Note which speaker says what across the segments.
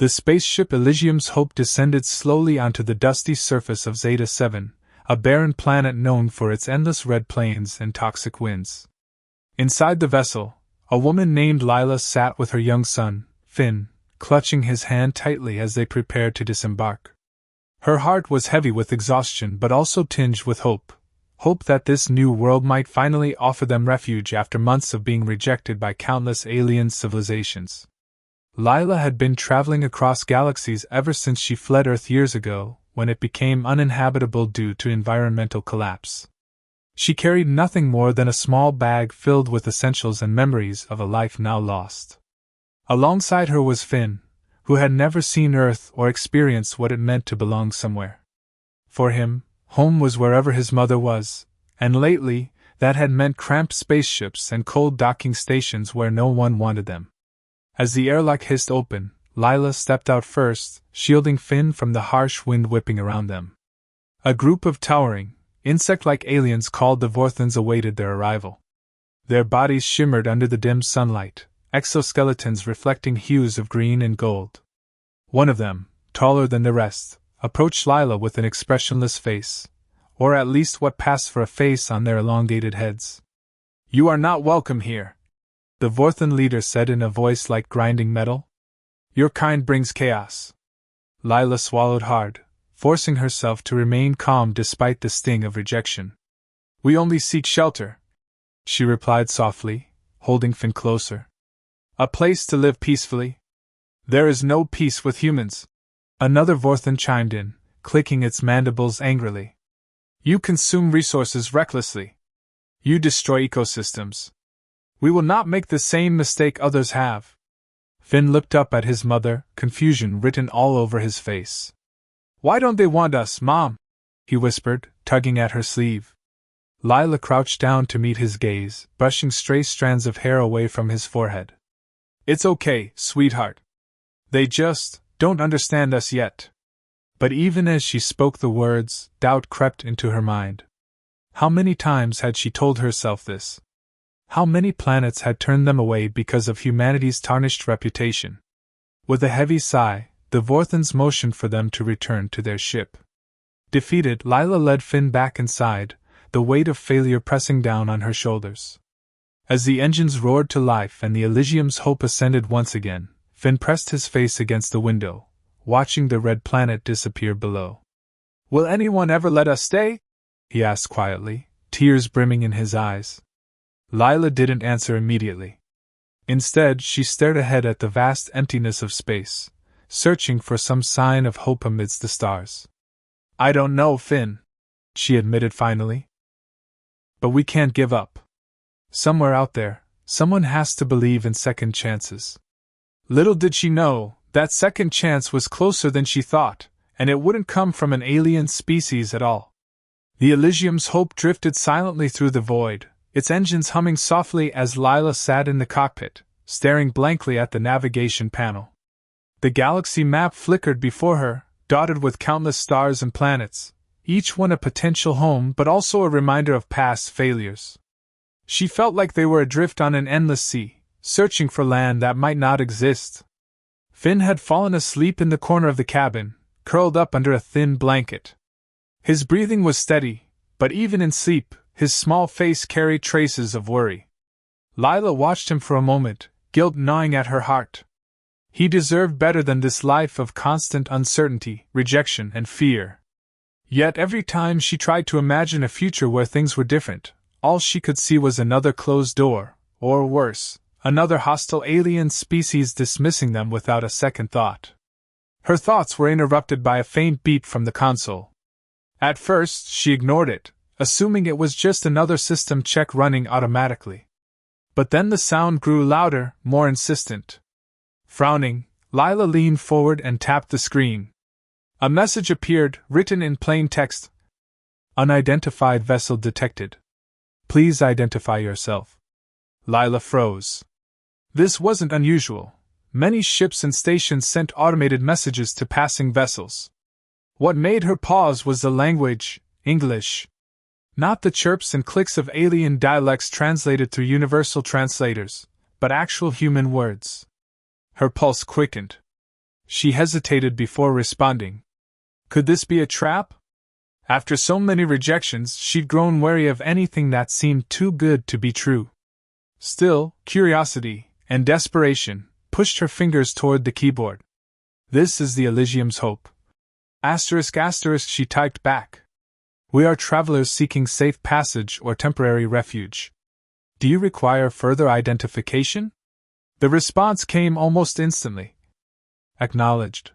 Speaker 1: The spaceship Elysium's Hope descended slowly onto the dusty surface of Zeta 7, a barren planet known for its endless red plains and toxic winds. Inside the vessel, a woman named Lila sat with her young son, Finn, clutching his hand tightly as they prepared to disembark. Her heart was heavy with exhaustion but also tinged with hope. Hope that this new world might finally offer them refuge after months of being rejected by countless alien civilizations. Lila had been traveling across galaxies ever since she fled Earth years ago, when it became uninhabitable due to environmental collapse. She carried nothing more than a small bag filled with essentials and memories of a life now lost. Alongside her was Finn, who had never seen Earth or experienced what it meant to belong somewhere. For him, home was wherever his mother was, and lately, that had meant cramped spaceships and cold docking stations where no one wanted them. As the airlock hissed open, Lila stepped out first, shielding Finn from the harsh wind whipping around them. A group of towering, insect-like aliens called the Vorthons awaited their arrival. Their bodies shimmered under the dim sunlight, exoskeletons reflecting hues of green and gold. One of them, taller than the rest, approached Lila with an expressionless face, or at least what passed for a face on their elongated heads. "You are not welcome here," the Vorthon leader said in a voice like grinding metal. "Your kind brings chaos." Lila swallowed hard, forcing herself to remain calm despite the sting of rejection. "We only seek shelter," she replied softly, holding Finn closer. "A place to live peacefully." "There is no peace with humans," another Vorthon chimed in, clicking its mandibles angrily. "You consume resources recklessly. You destroy ecosystems. We will not make the same mistake others have." Finn looked up at his mother, confusion written all over his face. "Why don't they want us, Mom?" he whispered, tugging at her sleeve. Lila crouched down to meet his gaze, brushing stray strands of hair away from his forehead. "It's okay, sweetheart. They just don't understand us yet." But even as she spoke the words, doubt crept into her mind. How many times had she told herself this? How many planets had turned them away because of humanity's tarnished reputation? With a heavy sigh, the Vorthons motioned for them to return to their ship. Defeated, Lila led Finn back inside, the weight of failure pressing down on her shoulders. As the engines roared to life and the Elysium's Hope ascended once again, Finn pressed his face against the window, watching the red planet disappear below. "Will anyone ever let us stay?" he asked quietly, tears brimming in his eyes. Lila didn't answer immediately. Instead, she stared ahead at the vast emptiness of space, searching for some sign of hope amidst the stars. "I don't know, Finn," she admitted finally. "But we can't give up. Somewhere out there, someone has to believe in second chances." Little did she know, that second chance was closer than she thought, and it wouldn't come from an alien species at all. The Elysium's Hope drifted silently through the void, its engines humming softly as Lila sat in the cockpit, staring blankly at the navigation panel. The galaxy map flickered before her, dotted with countless stars and planets, each one a potential home but also a reminder of past failures. She felt like they were adrift on an endless sea, searching for land that might not exist. Finn had fallen asleep in the corner of the cabin, curled up under a thin blanket. His breathing was steady, but even in sleep, his small face carried traces of worry. Lila watched him for a moment, guilt gnawing at her heart. He deserved better than this life of constant uncertainty, rejection, and fear. Yet every time she tried to imagine a future where things were different, all she could see was another closed door, or worse, another hostile alien species dismissing them without a second thought. Her thoughts were interrupted by a faint beep from the console. At first, she ignored it, assuming it was just another system check running automatically. But then the sound grew louder, more insistent. Frowning, Lila leaned forward and tapped the screen. A message appeared, written in plain text. "Unidentified vessel detected. Please identify yourself." Lila froze. This wasn't unusual. Many ships and stations sent automated messages to passing vessels. What made her pause was the language, English. Not the chirps and clicks of alien dialects translated through universal translators, but actual human words. Her pulse quickened. She hesitated before responding. Could this be a trap? After so many rejections, she'd grown wary of anything that seemed too good to be true. Still, curiosity and desperation pushed her fingers toward the keyboard. This is the Elysium's hope. Asterisk asterisk, she typed back. We are travelers seeking safe passage or temporary refuge. Do you require further identification? The response came almost instantly. Acknowledged.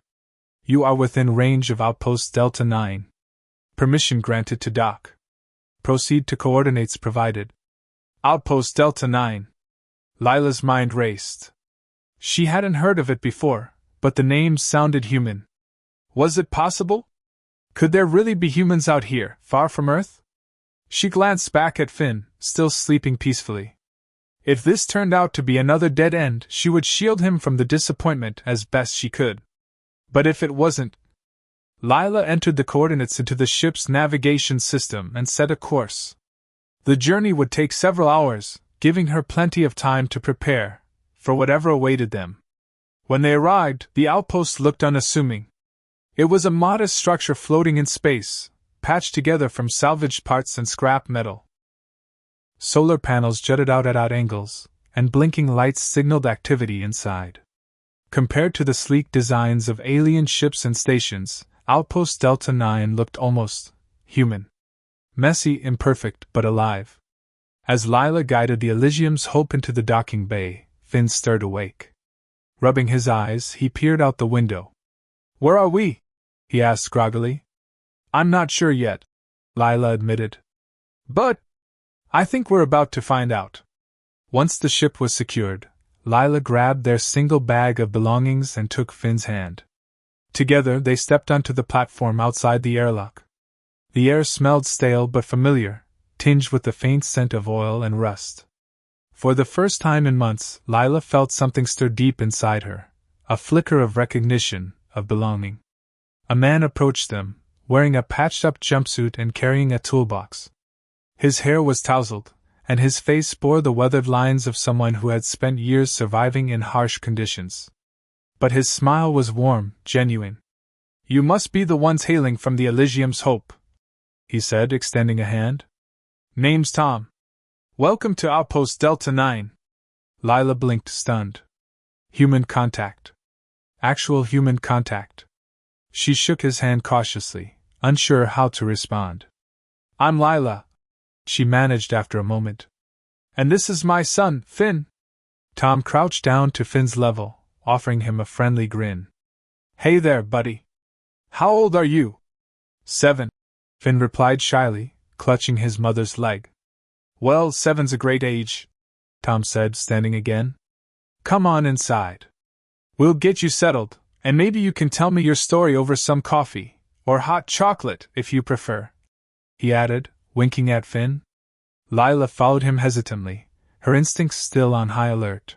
Speaker 1: You are within range of Outpost Delta 9. Permission granted to dock. Proceed to coordinates provided. Outpost Delta 9. Lila's mind raced. She hadn't heard of it before, but the name sounded human. Was it possible? Could there really be humans out here, far from Earth? She glanced back at Finn, still sleeping peacefully. If this turned out to be another dead end, she would shield him from the disappointment as best she could. But if it wasn't... Lila entered the coordinates into the ship's navigation system and set a course. The journey would take several hours, giving her plenty of time to prepare for whatever awaited them. When they arrived, the outpost looked unassuming. It was a modest structure floating in space, patched together from salvaged parts and scrap metal. Solar panels jutted out at odd angles, and blinking lights signaled activity inside. Compared to the sleek designs of alien ships and stations, Outpost Delta 9 looked almost human. Messy, imperfect, but alive. As Lila guided the Elysium's Hope into the docking bay, Finn stirred awake. Rubbing his eyes, he peered out the window. Where are we? He asked groggily. I'm not sure yet, Lila admitted. But I think we're about to find out. Once the ship was secured, Lila grabbed their single bag of belongings and took Finn's hand. Together they stepped onto the platform outside the airlock. The air smelled stale but familiar, tinged with the faint scent of oil and rust. For the first time in months, Lila felt something stir deep inside her, a flicker of recognition, of belonging. A man approached them, wearing a patched-up jumpsuit and carrying a toolbox. His hair was tousled, and his face bore the weathered lines of someone who had spent years surviving in harsh conditions. But his smile was warm, genuine. You must be the ones hailing from the Elysium's Hope, he said, extending a hand. Name's Tom. Welcome to Outpost Delta 9. Lila blinked, stunned. Human contact. Actual human contact. She shook his hand cautiously, unsure how to respond. I'm Lila, she managed after a moment. And this is my son, Finn. Tom crouched down to Finn's level, offering him a friendly grin. Hey there, buddy. How old are you? 7, Finn replied shyly, clutching his mother's leg. Well, 7's a great age, Tom said, standing again. Come on inside. We'll get you settled, and maybe you can tell me your story over some coffee, or hot chocolate if you prefer, he added, winking at Finn. Lila followed him hesitantly, her instincts still on high alert.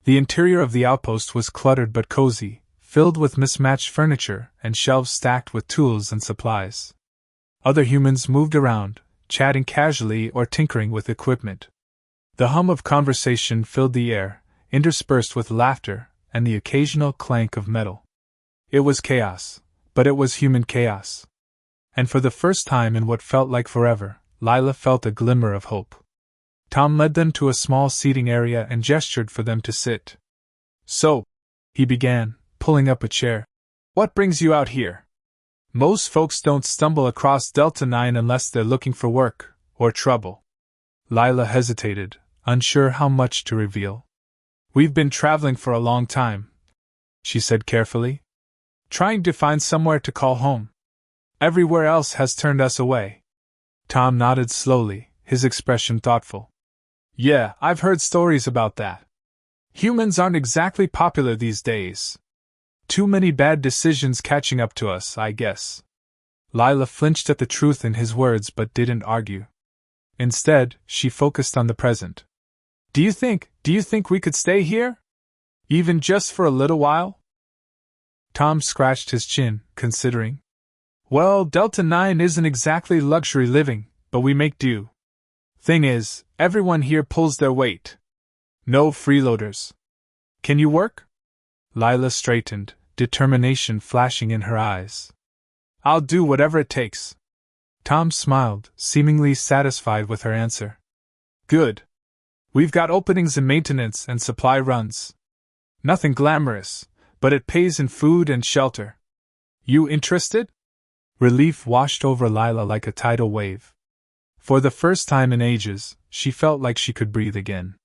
Speaker 1: The interior of the outpost was cluttered but cozy, filled with mismatched furniture and shelves stacked with tools and supplies. Other humans moved around, chatting casually or tinkering with equipment. The hum of conversation filled the air, interspersed with laughter and the occasional clank of metal. It was chaos, but it was human chaos. And for the first time in what felt like forever, Lila felt a glimmer of hope. Tom led them to a small seating area and gestured for them to sit. So, he began, pulling up a chair. What brings you out here? Most folks don't stumble across Delta 9 unless they're looking for work, or trouble. Lila hesitated, unsure how much to reveal. We've been traveling for a long time, she said carefully. Trying to find somewhere to call home. Everywhere else has turned us away. Tom nodded slowly, his expression thoughtful. Yeah, I've heard stories about that. Humans aren't exactly popular these days. Too many bad decisions catching up to us, I guess. Lila flinched at the truth in his words but didn't argue. Instead, she focused on the present. Do you think we could stay here? Even just for a little while? Tom scratched his chin, considering. Well, Delta 9 isn't exactly luxury living, but we make do. Thing is, everyone here pulls their weight. No freeloaders. Can you work? Lila straightened, determination flashing in her eyes. I'll do whatever it takes. Tom smiled, seemingly satisfied with her answer. Good. We've got openings in maintenance and supply runs. Nothing glamorous, but it pays in food and shelter. You interested? Relief washed over Lila like a tidal wave. For the first time in ages, she felt like she could breathe again.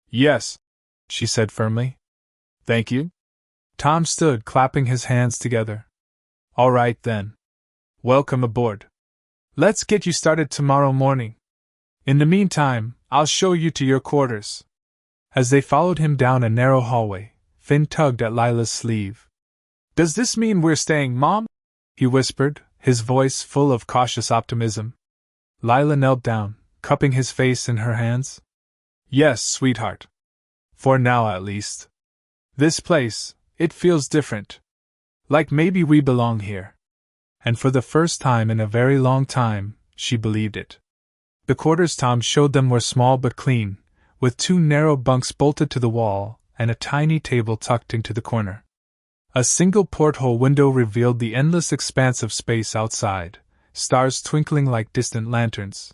Speaker 1: Yes, she said firmly. Thank you. Tom stood, clapping his hands together. All right then. Welcome aboard. Let's get you started tomorrow morning. In the meantime, I'll show you to your quarters. As they followed him down a narrow hallway, Finn tugged at Lila's sleeve. Does this mean we're staying, Mom? He whispered, his voice full of cautious optimism. Lila knelt down, cupping his face in her hands. Yes, sweetheart. For now, at least. This place, it feels different. Like maybe we belong here. And for the first time in a very long time, she believed it. The quarters Tom showed them were small but clean, with 2 narrow bunks bolted to the wall and a tiny table tucked into the corner. A single porthole window revealed the endless expanse of space outside, stars twinkling like distant lanterns.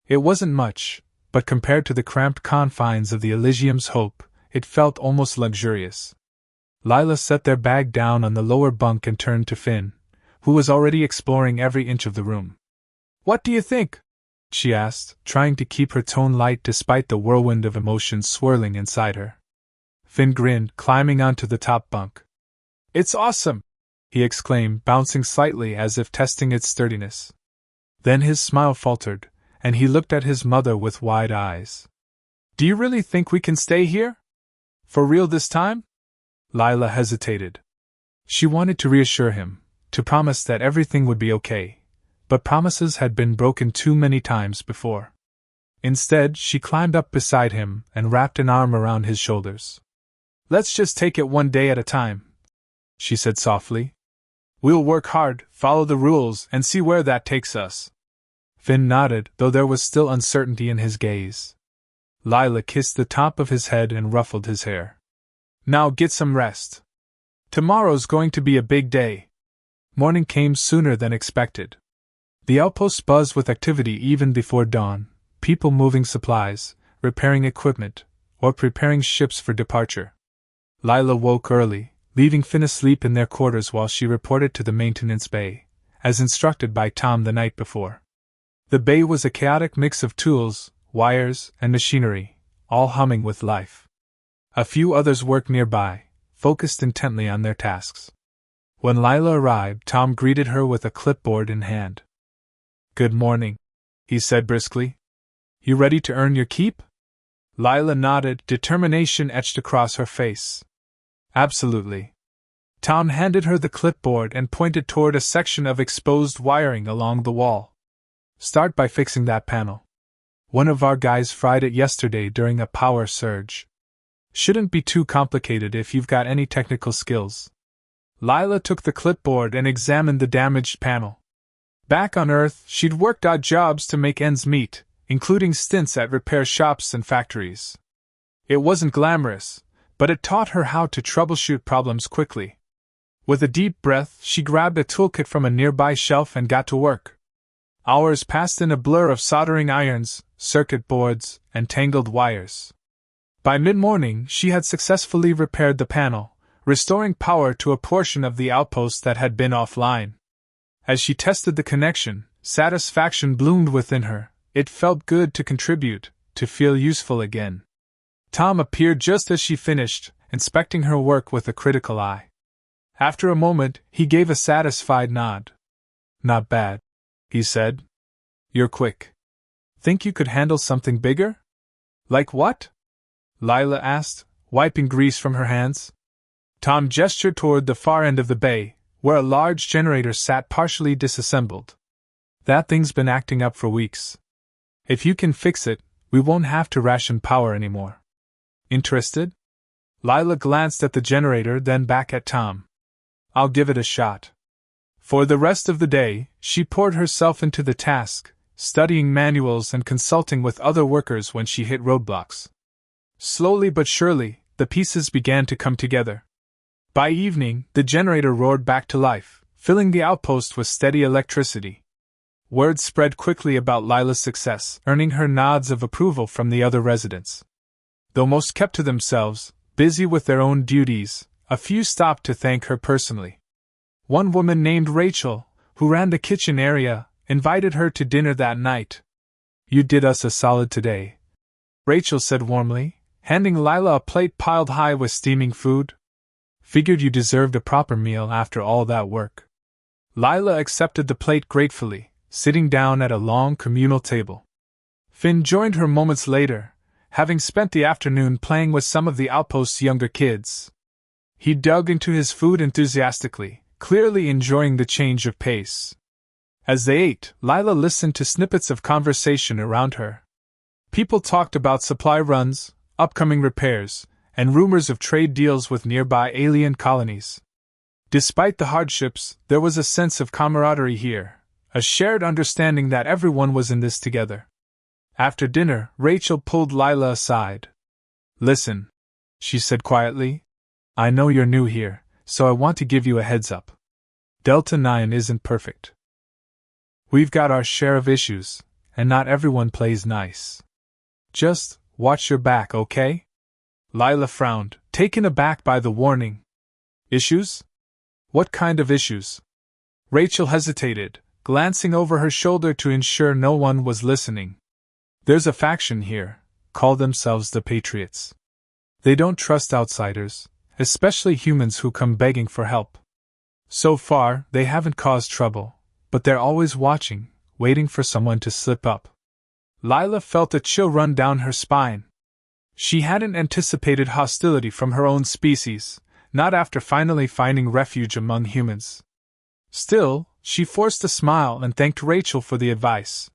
Speaker 1: It wasn't much, but compared to the cramped confines of the Elysium's hope, it felt almost luxurious. Lila set their bag down on the lower bunk and turned to Finn, who was already exploring every inch of the room. What do you think? She asked, trying to keep her tone light despite the whirlwind of emotions swirling inside her. Finn grinned, climbing onto the top bunk. It's awesome! He exclaimed, bouncing slightly as if testing its sturdiness. Then his smile faltered, and he looked at his mother with wide eyes. Do you really think we can stay here? For real this time? Lila hesitated. She wanted to reassure him, to promise that everything would be okay, but promises had been broken too many times before. Instead, she climbed up beside him and wrapped an arm around his shoulders. Let's just take it one day at a time, she said softly. We'll work hard, follow the rules, and see where that takes us. Finn nodded, though there was still uncertainty in his gaze. Lila kissed the top of his head and ruffled his hair. Now get some rest. Tomorrow's going to be a big day. Morning came sooner than expected. The outpost buzzed with activity even before dawn, people moving supplies, repairing equipment, or preparing ships for departure. Lila woke early, leaving Finn asleep in their quarters while she reported to the maintenance bay, as instructed by Tom the night before. The bay was a chaotic mix of tools, wires, and machinery, all humming with life. A few others worked nearby, focused intently on their tasks. When Lila arrived, Tom greeted her with a clipboard in hand. Good morning, he said briskly. You ready to earn your keep? Lila nodded, determination etched across her face. Absolutely. Tom handed her the clipboard and pointed toward a section of exposed wiring along the wall. Start by fixing that panel. One of our guys fried it yesterday during a power surge. Shouldn't be too complicated if you've got any technical skills. Lila took the clipboard and examined the damaged panel. Back on Earth, she'd worked odd jobs to make ends meet, including stints at repair shops and factories. It wasn't glamorous, but it taught her how to troubleshoot problems quickly. With a deep breath, she grabbed a toolkit from a nearby shelf and got to work. Hours passed in a blur of soldering irons, circuit boards, and tangled wires. By mid-morning, she had successfully repaired the panel, restoring power to a portion of the outpost that had been offline. As she tested the connection, satisfaction bloomed within her. It felt good to contribute, to feel useful again. Tom appeared just as she finished, inspecting her work with a critical eye. After a moment, he gave a satisfied nod. Not bad, he said. You're quick. Think you could handle something bigger? Like what? Lila asked, wiping grease from her hands. Tom gestured toward the far end of the bay, where a large generator sat partially disassembled. That thing's been acting up for weeks. If you can fix it, we won't have to ration power anymore. Interested? Lila glanced at the generator, then back at Tom. I'll give it a shot. For the rest of the day, she poured herself into the task, studying manuals and consulting with other workers when she hit roadblocks. Slowly but surely, the pieces began to come together. By evening, the generator roared back to life, filling the outpost with steady electricity. Word spread quickly about Lila's success, earning her nods of approval from the other residents. Though most kept to themselves, busy with their own duties, a few stopped to thank her personally. One woman named Rachel, who ran the kitchen area, invited her to dinner that night. "You did us a solid today," Rachel said warmly, handing Lila a plate piled high with steaming food. "Figured you deserved a proper meal after all that work." Lila accepted the plate gratefully, sitting down at a long communal table. Finn joined her moments later, having spent the afternoon playing with some of the outpost's younger kids. He dug into his food enthusiastically, clearly enjoying the change of pace. As they ate, Lila listened to snippets of conversation around her. People talked about supply runs, upcoming repairs, and rumors of trade deals with nearby alien colonies. Despite the hardships, there was a sense of camaraderie here, a shared understanding that everyone was in this together. After dinner, Rachel pulled Lila aside. "Listen," she said quietly. "I know you're new here, so I want to give you a heads up. Delta 9 isn't perfect. We've got our share of issues, and not everyone plays nice. Just watch your back, okay?" Lila frowned, taken aback by the warning. "Issues? What kind of issues?" Rachel hesitated, glancing over her shoulder to ensure no one was listening. "There's a faction here, call themselves the Patriots. They don't trust outsiders, especially humans who come begging for help. So far, they haven't caused trouble, but they're always watching, waiting for someone to slip up." Lila felt a chill run down her spine. She hadn't anticipated hostility from her own species, not after finally finding refuge among humans. Still, she forced a smile and thanked Rachel for the advice.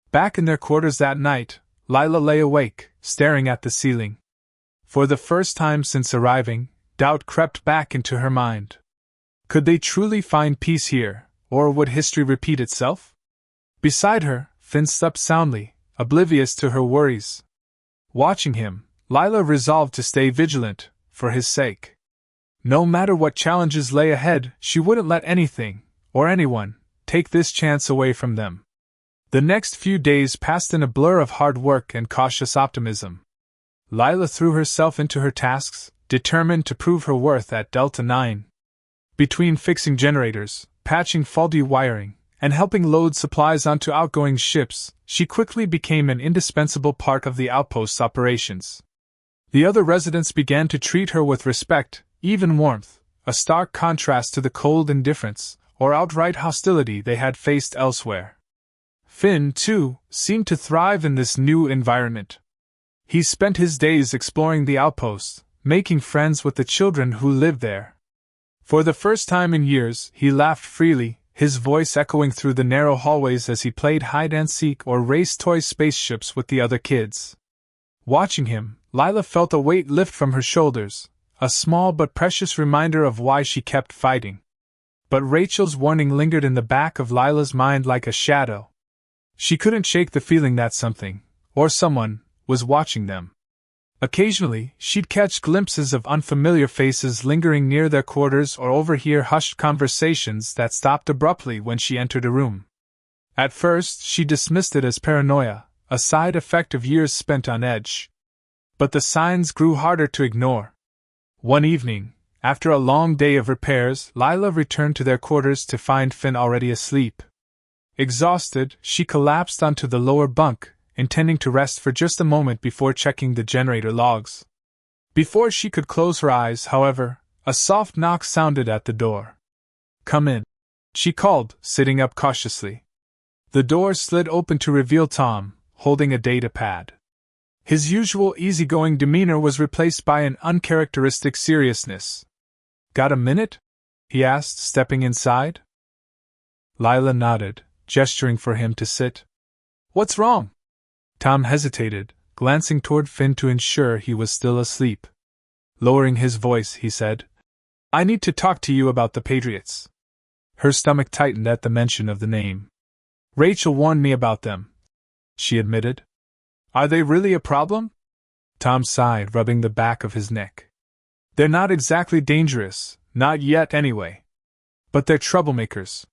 Speaker 1: Back in their quarters that night, Lila lay awake, staring at the ceiling. For the first time since arriving, doubt crept back into her mind. Could they truly find peace here, or would history repeat itself? Beside her, Finn slept soundly, oblivious to her worries. Watching him, Lila resolved to stay vigilant, for his sake. No matter what challenges lay ahead, she wouldn't let anything, or anyone, take this chance away from them. The next few days passed in a blur of hard work and cautious optimism. Lila threw herself into her tasks, determined to prove her worth at Delta 9. Between fixing generators, patching faulty wiring, and helping load supplies onto outgoing ships, she quickly became an indispensable part of the outpost's operations. The other residents began to treat her with respect, even warmth, a stark contrast to the cold indifference, or outright hostility they had faced elsewhere. Finn, too, seemed to thrive in this new environment. He spent his days exploring the outpost, making friends with the children who lived there. For the first time in years, he laughed freely, his voice echoing through the narrow hallways as he played hide-and-seek or raced toy spaceships with the other kids. Watching him, Lila felt a weight lift from her shoulders, a small but precious reminder of why she kept fighting. But Rachel's warning lingered in the back of Lila's mind like a shadow. She couldn't shake the feeling that something, or someone, was watching them. Occasionally, she'd catch glimpses of unfamiliar faces lingering near their quarters or overhear hushed conversations that stopped abruptly when she entered a room. At first, she dismissed it as paranoia, a side effect of years spent on edge. But the signs grew harder to ignore. One evening, after a long day of repairs, Lila returned to their quarters to find Finn already asleep. Exhausted, she collapsed onto the lower bunk, intending to rest for just a moment before checking the generator logs. Before she could close her eyes, however, a soft knock sounded at the door. "Come in," she called, sitting up cautiously. The door slid open to reveal Tom, holding a data pad. His usual easygoing demeanor was replaced by an uncharacteristic seriousness. "Got a minute?" he asked, stepping inside. Lila nodded, gesturing for him to sit. "What's wrong?" Tom hesitated, glancing toward Finn to ensure he was still asleep. Lowering his voice, he said, "I need to talk to you about the Patriots." Her stomach tightened at the mention of the name. "Rachel warned me about them," she admitted. "Are they really a problem?" Tom sighed, rubbing the back of his neck. "They're not exactly dangerous, Not yet, anyway. But they're troublemakers.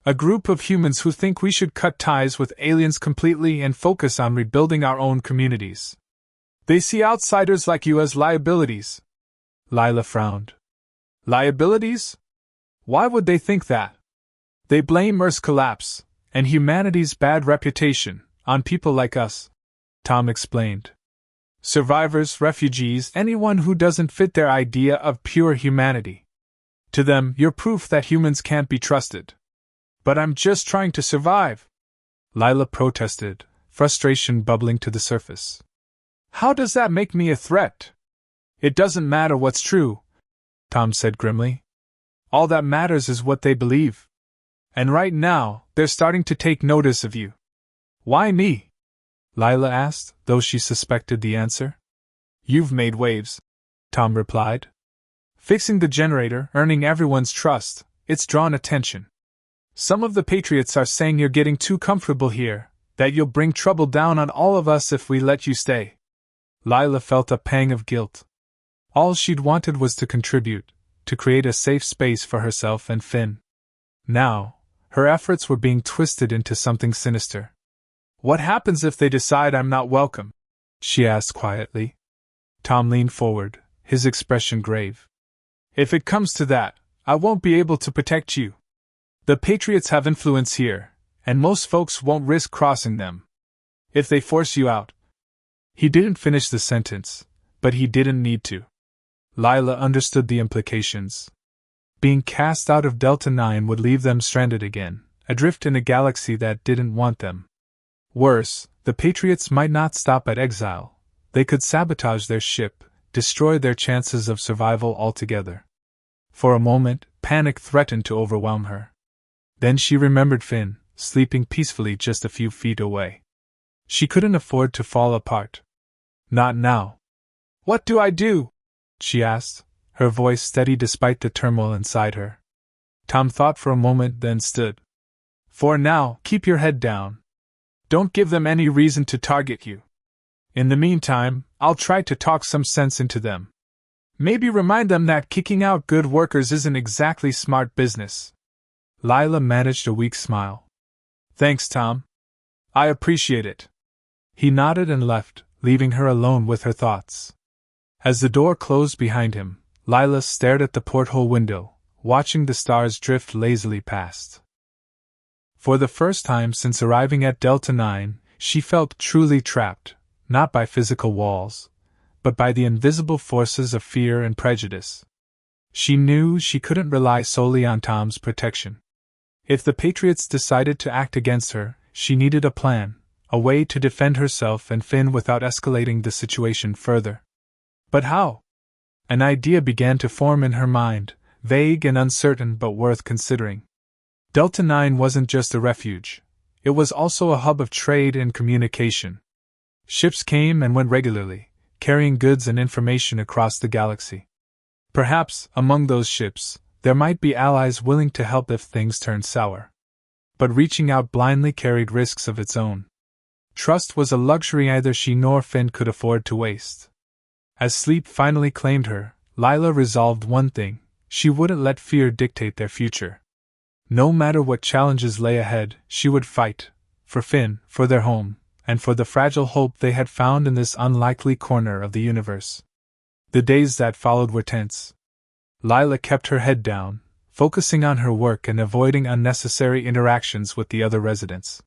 Speaker 1: A group of humans who think we should cut ties with aliens completely and focus on rebuilding our own communities. They see outsiders like you as liabilities. Lila frowned. Liabilities? Why would they think that? They blame Earth's collapse, and humanity's bad reputation, on people like us, Tom explained. Survivors, refugees, anyone who doesn't fit their idea of pure humanity. To them, you're proof that humans can't be trusted. But I'm just trying to survive, Lila protested, frustration bubbling to the surface. How does that make me a threat? It doesn't matter what's true, Tom said grimly. All that matters is what they believe. And right now, they're starting to take notice of you. Why me? Lila asked, though she suspected the answer. You've made waves, Tom replied. Fixing the generator, earning everyone's trust, it's drawn attention. Some of the Patriots are saying you're getting too comfortable here, that you'll bring trouble down on all of us if we let you stay. Lila felt a pang of guilt. All she'd wanted was to contribute, to create a safe space for herself and Finn. Now, her efforts were being twisted into something sinister. What happens if they decide I'm not welcome? She asked quietly. Tom leaned forward, his expression grave. If it comes to that, I won't be able to protect you. The Patriots have influence here, and most folks won't risk crossing them. If they force you out. He didn't finish the sentence, but he didn't need to. Lila understood the implications. Being cast out of Delta 9 would leave them stranded again, adrift in a galaxy that didn't want them. Worse, the Patriots might not stop at exile. They could sabotage their ship, destroy their chances of survival altogether. For a moment, panic threatened to overwhelm her. Then she remembered Finn, sleeping peacefully just a few feet away. She couldn't afford to fall apart. Not now. What do I do? She asked, her voice steady despite the turmoil inside her. Tom thought for a moment, then stood. For now, keep your head down. Don't give them any reason to target you. In the meantime, I'll try to talk some sense into them. Maybe remind them that kicking out good workers isn't exactly smart business. Lila managed a weak smile. Thanks, Tom. I appreciate it. He nodded and left, leaving her alone with her thoughts. As the door closed behind him, Lila stared at the porthole window, watching the stars drift lazily past. For the first time since arriving at Delta 9, she felt truly trapped, not by physical walls, but by the invisible forces of fear and prejudice. She knew she couldn't rely solely on Tom's protection. If the Patriots decided to act against her, she needed a plan, a way to defend herself and Finn without escalating the situation further. But how? An idea began to form in her mind, vague and uncertain but worth considering. Delta 9 wasn't just a refuge. It was also a hub of trade and communication. Ships came and went regularly, carrying goods and information across the galaxy. Perhaps, among those ships, there might be allies willing to help if things turned sour. But reaching out blindly carried risks of its own. Trust was a luxury neither she nor Finn could afford to waste. As sleep finally claimed her, Lila resolved one thing: she wouldn't let fear dictate their future. No matter what challenges lay ahead, she would fight. For Finn, for their home, and for the fragile hope they had found in this unlikely corner of the universe. The days that followed were tense. Lila kept her head down, focusing on her work and avoiding unnecessary interactions with the other residents.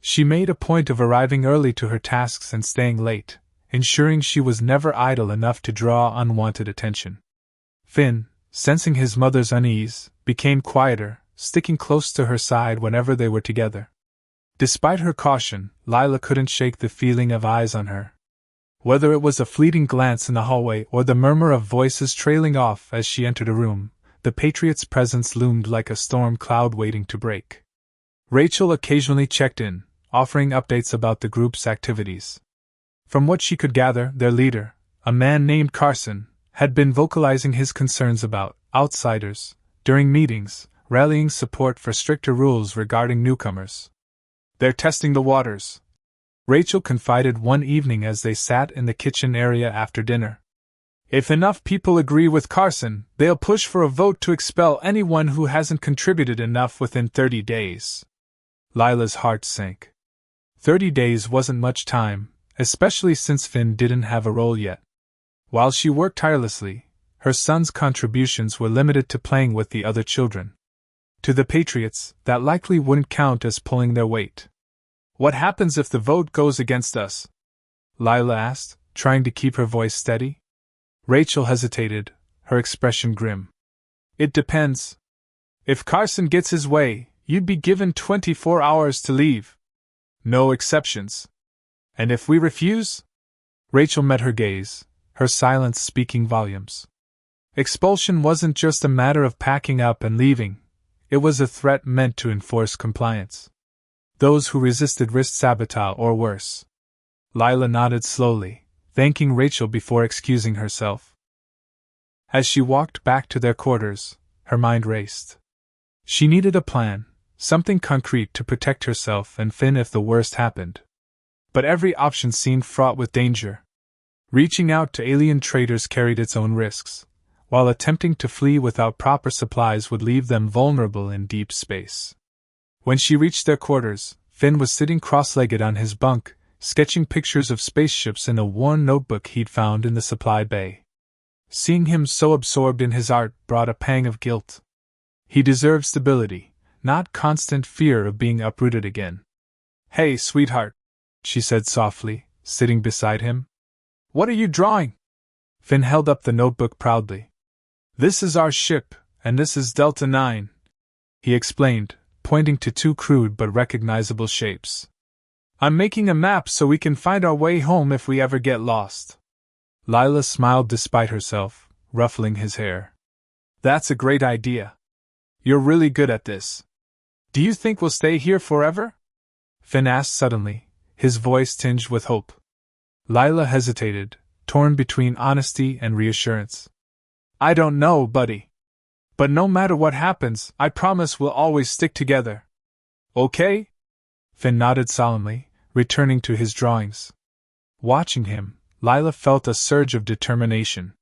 Speaker 1: She made a point of arriving early to her tasks and staying late, ensuring she was never idle enough to draw unwanted attention. Finn, sensing his mother's unease, became quieter, sticking close to her side whenever they were together. Despite her caution, Lila couldn't shake the feeling of eyes on her. Whether it was a fleeting glance in the hallway or the murmur of voices trailing off as she entered a room, the Patriots' presence loomed like a storm cloud waiting to break. Rachel occasionally checked in, offering updates about the group's activities. From what she could gather, their leader, a man named Carson, had been vocalizing his concerns about outsiders during meetings, rallying support for stricter rules regarding newcomers. They're testing the waters, Rachel confided one evening as they sat in the kitchen area after dinner. If enough people agree with Carson, they'll push for a vote to expel anyone who hasn't contributed enough within 30 days. Lila's heart sank. 30 days wasn't much time, especially since Finn didn't have a role yet. While she worked tirelessly, her son's contributions were limited to playing with the other children. To the Patriots, that likely wouldn't count as pulling their weight. What happens if the vote goes against us? Lila asked, trying to keep her voice steady. Rachel hesitated, her expression grim. It depends. If Carson gets his way, you'd be given 24 hours to leave. No exceptions. And if we refuse? Rachel met her gaze, her silence speaking volumes. Expulsion wasn't just a matter of packing up and leaving, it was a threat meant to enforce compliance. Those who resisted risked sabotage or worse. Lila nodded slowly, thanking Rachel before excusing herself. As she walked back to their quarters, her mind raced. She needed a plan, something concrete to protect herself and Finn if the worst happened. But every option seemed fraught with danger. Reaching out to alien traders carried its own risks, while attempting to flee without proper supplies would leave them vulnerable in deep space. When she reached their quarters, Finn was sitting cross-legged on his bunk, sketching pictures of spaceships in a worn notebook he'd found in the supply bay. Seeing him so absorbed in his art brought a pang of guilt. He deserved stability, not constant fear of being uprooted again. "Hey, sweetheart," she said softly, sitting beside him. "What are you drawing?" Finn held up the notebook proudly. "This is our ship, and this is Delta 9, he explained, pointing to two crude but recognizable shapes. "I'm making a map so we can find our way home if we ever get lost." Lila smiled despite herself, ruffling his hair. "That's a great idea. You're really good at this. Do you think we'll stay here forever?" Finn asked suddenly, his voice tinged with hope. Lila hesitated, torn between honesty and reassurance. "I don't know, buddy. But no matter what happens, I promise we'll always stick together. Okay?" Finn nodded solemnly, returning to his drawings. Watching him, Lila felt a surge of determination.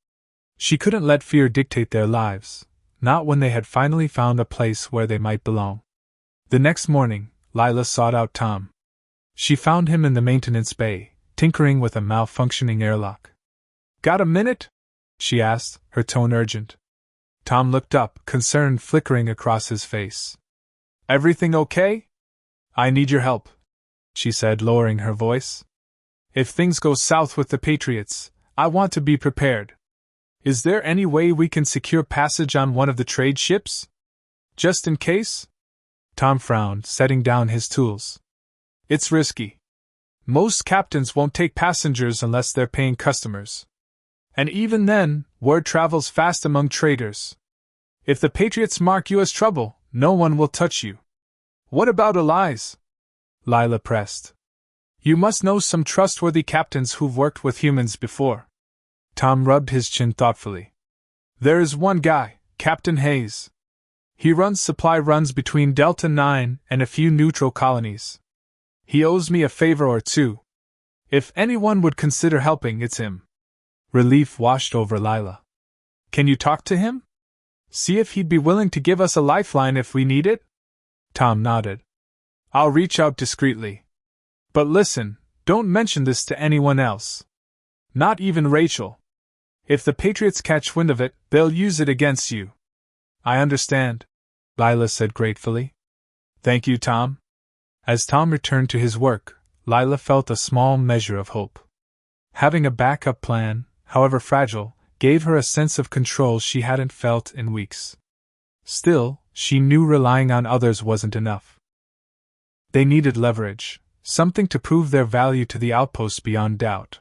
Speaker 1: She couldn't let fear dictate their lives, not when they had finally found a place where they might belong. The next morning, Lila sought out Tom. She found him in the maintenance bay, tinkering with a malfunctioning airlock. "Got a minute?" she asked, her tone urgent. Tom looked up, concern flickering across his face. "Everything okay?" "I need your help," she said, lowering her voice. "If things go south with the Patriots, I want to be prepared. Is there any way we can secure passage on one of the trade ships? Just in case?" Tom frowned, setting down his tools. "It's risky. Most captains won't take passengers unless they're paying customers. And even then, word travels fast among traders. If the Patriots mark you as trouble, no one will touch you." "What about allies?" Lila pressed. "You must know some trustworthy captains who've worked with humans before." Tom rubbed his chin thoughtfully. "There is one guy, Captain Hayes. He runs supply runs between Delta 9 and a few neutral colonies. He owes me a favor or two. If anyone would consider helping, it's him." Relief washed over Lila. "Can you talk to him? See if he'd be willing to give us a lifeline if we need it?" Tom nodded. "I'll reach out discreetly. But listen, don't mention this to anyone else. Not even Rachel. If the Patriots catch wind of it, they'll use it against you." "I understand," Lila said gratefully. "Thank you, Tom." As Tom returned to his work, Lila felt a small measure of hope. Having a backup plan, however fragile, gave her a sense of control she hadn't felt in weeks. Still, she knew relying on others wasn't enough. They needed leverage, something to prove their value to the outpost beyond doubt.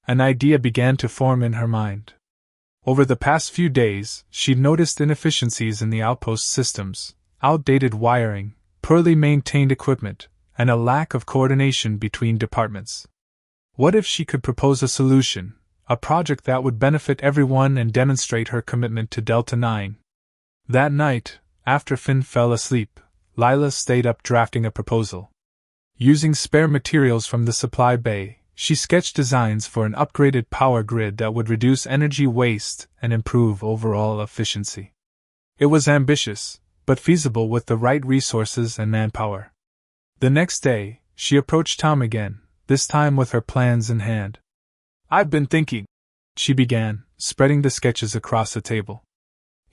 Speaker 1: An idea began to form in her mind. Over the past few days, she'd noticed inefficiencies in the outpost systems, outdated wiring, poorly maintained equipment, and a lack of coordination between departments. What if she could propose a solution, a project that would benefit everyone and demonstrate her commitment to Delta 9? That night, after Finn fell asleep, Lila stayed up drafting a proposal. Using spare materials from the supply bay, she sketched designs for an upgraded power grid that would reduce energy waste and improve overall efficiency. It was ambitious, but feasible with the right resources and manpower. The next day, she approached Tom again, this time with her plans in hand. "I've been thinking," she began, spreading the sketches across the table.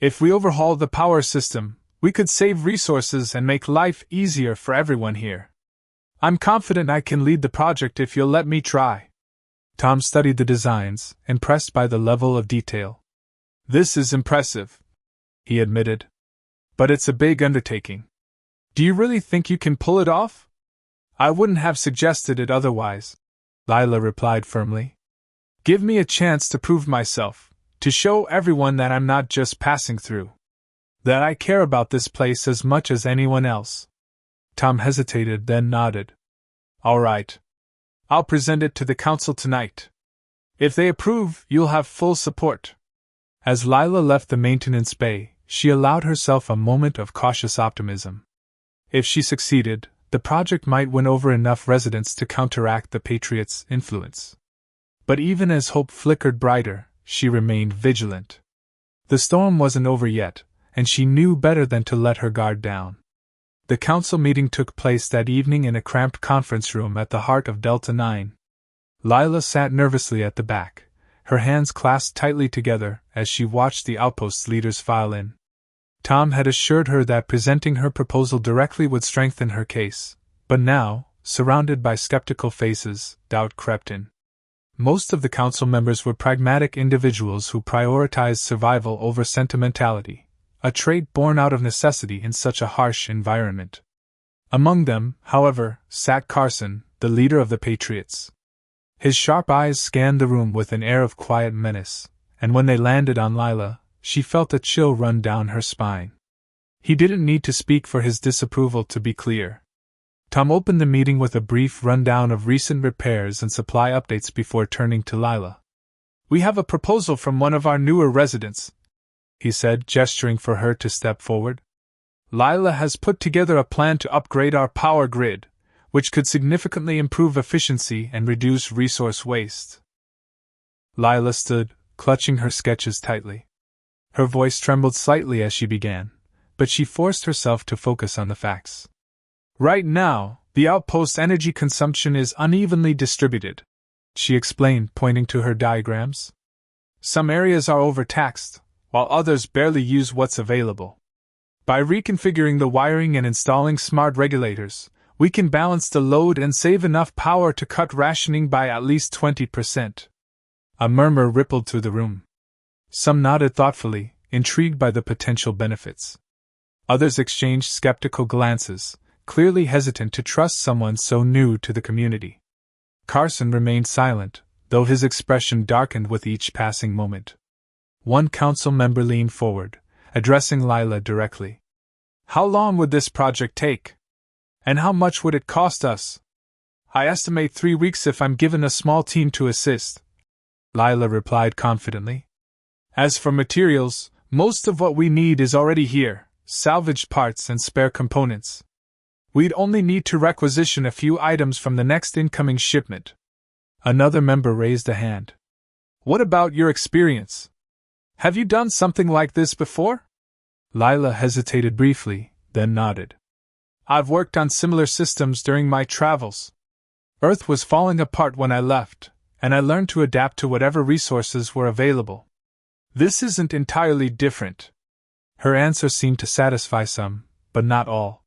Speaker 1: "If we overhaul the power system, we could save resources and make life easier for everyone here. I'm confident I can lead the project if you'll let me try." Tom studied the designs, impressed by the level of detail. "This is impressive," he admitted. "But it's a big undertaking. Do you really think you can pull it off?" "I wouldn't have suggested it otherwise," Lila replied firmly. "Give me a chance to prove myself, to show everyone that I'm not just passing through. That I care about this place as much as anyone else." Tom hesitated, then nodded. "All right. I'll present it to the council tonight. If they approve, you'll have full support." As Lila left the maintenance bay, she allowed herself a moment of cautious optimism. If she succeeded, the project might win over enough residents to counteract the Patriots' influence. But even as hope flickered brighter, she remained vigilant. The storm wasn't over yet, and she knew better than to let her guard down. The council meeting took place that evening in a cramped conference room at the heart of Delta 9. Lila sat nervously at the back, her hands clasped tightly together as she watched the outpost's leaders file in. Tom had assured her that presenting her proposal directly would strengthen her case, but now, surrounded by skeptical faces, doubt crept in. Most of the council members were pragmatic individuals who prioritized survival over sentimentality, a trait born out of necessity in such a harsh environment. Among them, however, sat Carson, the leader of the Patriots. His sharp eyes scanned the room with an air of quiet menace, and when they landed on Lila, she felt a chill run down her spine. He didn't need to speak for his disapproval to be clear. Tom opened the meeting with a brief rundown of recent repairs and supply updates before turning to Lila. "We have a proposal from one of our newer residents," he said, gesturing for her to step forward. "Lila has put together a plan to upgrade our power grid, which could significantly improve efficiency and reduce resource waste." Lila stood, clutching her sketches tightly. Her voice trembled slightly as she began, but she forced herself to focus on the facts. "Right now, the outpost's energy consumption is unevenly distributed," she explained, pointing to her diagrams. "Some areas are overtaxed, while others barely use what's available. By reconfiguring the wiring and installing smart regulators, we can balance the load and save enough power to cut rationing by at least 20%. A murmur rippled through the room. Some nodded thoughtfully, intrigued by the potential benefits. Others exchanged skeptical glances, clearly hesitant to trust someone so new to the community. Carson remained silent, though his expression darkened with each passing moment. One council member leaned forward, addressing Lila directly. "How long would this project take? And how much would it cost us?" "I estimate 3 weeks if I'm given a small team to assist," Lila replied confidently. "As for materials, most of what we need is already here, salvaged parts and spare components. We'd only need to requisition a few items from the next incoming shipment." Another member raised a hand. "What about your experience? Have you done something like this before?" Lila hesitated briefly, then nodded. "I've worked on similar systems during my travels. Earth was falling apart when I left, and I learned to adapt to whatever resources were available. This isn't entirely different." Her answer seemed to satisfy some, but not all.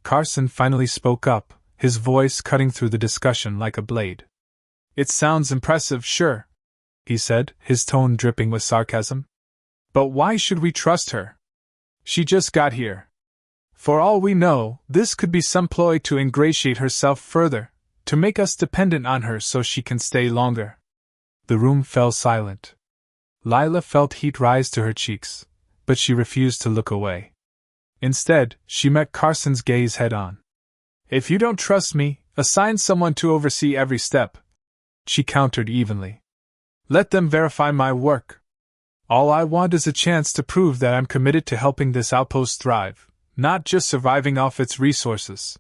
Speaker 1: Carson finally spoke up, his voice cutting through the discussion like a blade. "It sounds impressive, sure," he said, his tone dripping with sarcasm. "But why should we trust her? She just got here. For all we know, this could be some ploy to ingratiate herself further, to make us dependent on her so she can stay longer." The room fell silent. Lila felt heat rise to her cheeks, but she refused to look away. Instead, she met Carson's gaze head-on. "If you don't trust me, assign someone to oversee every step," she countered evenly. "Let them verify my work. All I want is a chance to prove that I'm committed to helping this outpost thrive, not just surviving off its resources."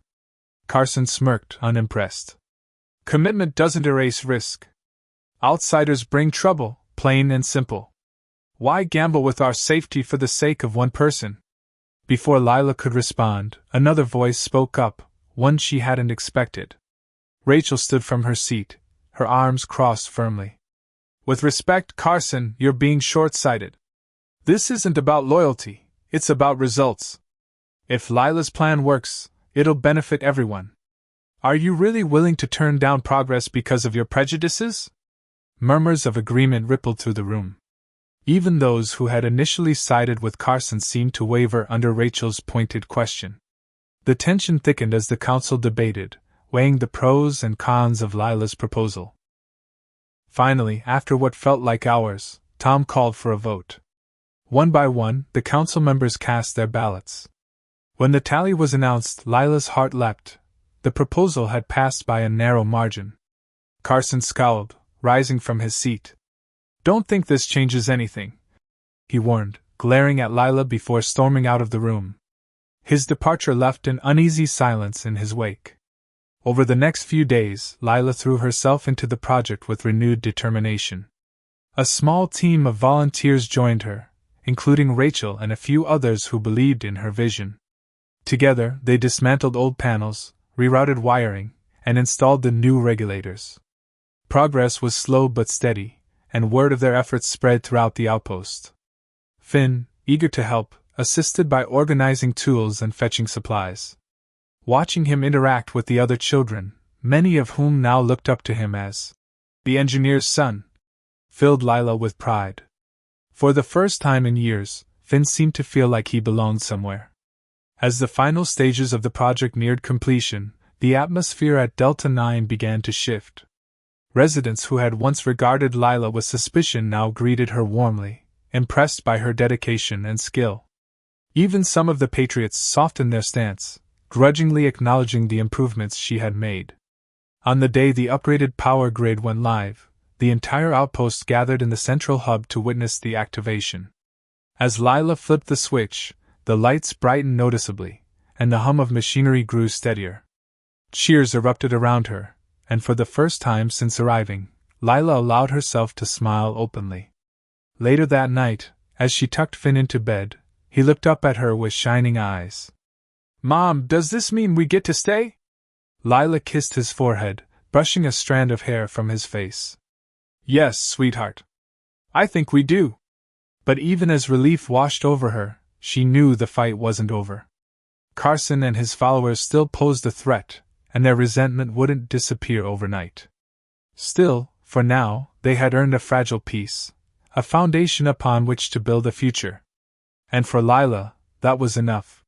Speaker 1: Carson smirked, unimpressed. Commitment doesn't erase risk. Outsiders bring trouble, plain and simple. Why gamble with our safety for the sake of one person? Before Lila could respond, another voice spoke up, one she hadn't expected. Rachel stood from her seat, her arms crossed firmly. With respect, Carson, you're being short-sighted. This isn't about loyalty, it's about results. If Lila's plan works, it'll benefit everyone. Are you really willing to turn down progress because of your prejudices? Murmurs of agreement rippled through the room. Even those who had initially sided with Carson seemed to waver under Rachel's pointed question. The tension thickened as the council debated, weighing the pros and cons of Lila's proposal. Finally, after what felt like hours, Tom called for a vote. One by one, the council members cast their ballots. When the tally was announced, Lila's heart leapt. The proposal had passed by a narrow margin. Carson scowled, rising from his seat. Don't think this changes anything, he warned, glaring at Lila before storming out of the room. His departure left an uneasy silence in his wake. Over the next few days, Lila threw herself into the project with renewed determination. A small team of volunteers joined her, including Rachel and a few others who believed in her vision. Together, they dismantled old panels, rerouted wiring, and installed the new regulators. Progress was slow but steady, and word of their efforts spread throughout the outpost. Finn, eager to help, assisted by organizing tools and fetching supplies. Watching him interact with the other children, many of whom now looked up to him as the engineer's son, filled Lila with pride. For the first time in years, Finn seemed to feel like he belonged somewhere. As the final stages of the project neared completion, the atmosphere at Delta 9 began to shift. Residents who had once regarded Lila with suspicion now greeted her warmly, impressed by her dedication and skill. Even some of the Patriots softened their stance, grudgingly acknowledging the improvements she had made. On the day the upgraded power grid went live, the entire outpost gathered in the central hub to witness the activation. As Lila flipped the switch, the lights brightened noticeably, and the hum of machinery grew steadier. Cheers erupted around her, and for the first time since arriving, Lila allowed herself to smile openly. Later that night, as she tucked Finn into bed, he looked up at her with shining eyes. "Mom, does this mean we get to stay?" Lila kissed his forehead, brushing a strand of hair from his face. "Yes, sweetheart. I think we do." But even as relief washed over her, she knew the fight wasn't over. Carson and his followers still posed a threat, and their resentment wouldn't disappear overnight. Still, for now, they had earned a fragile peace, a foundation upon which to build a future. And for Lila, that was enough.